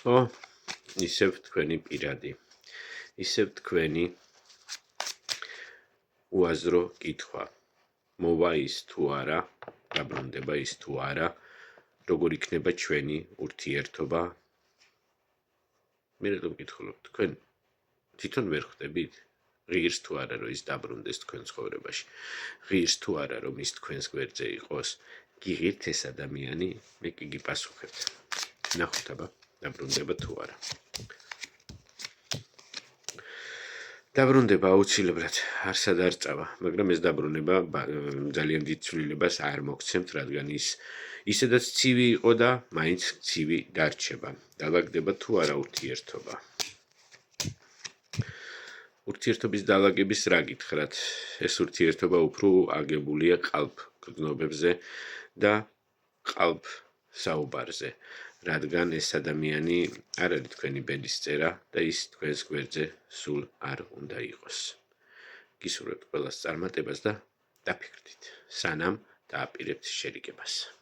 ხო, ისევ თქვენი პირადი, ისევ თქვენი უაზრო კითხვა. მოვა ის თუ არა, დაბრუნდება ის თუ არა, როგორ იქნება ჩვენი ურთიერთობა. მე რატომ გითხულობ, თქვენ თვითონ ვერ ხვდებით? ღირს თუ არა, რომ ის დაბრუნდეს თქვენ ცხოვრებაში, ღირს თუ არა, რომ ის თქვენს გვერდზე იყოს, გიღირთ ეს ადამიანი? მე კი გიპასუხებთ. ნახოთ აბა, დაბრუნდება თუ არა. დაბრუნდება აუცილებლად, არსად არ წავა, მაგრამ ეს დაბრუნება ძალიან დიდ ცვლილებას არ მოგცემთ, რადგან ისედაც ცივი იყო და მაინც ცივი დარჩება. დალაგდება თუ არა ურთიერთობა. ურთიერთობის დალაგების რა გითხრათ? ეს ურთიერთობა უფრო აგებულია ყალბგრძნობებზე და ყალბსაუბარზე, რადგან ეს ადამიანი არ არის თქვენი ბედისწერა და ის თქვენს გვერდზე სულ არ უნდა იყოს. გისურვებთ ყველას წარმატებას და დაფიქრდით, სანამ დააპირებთ შერიგებას.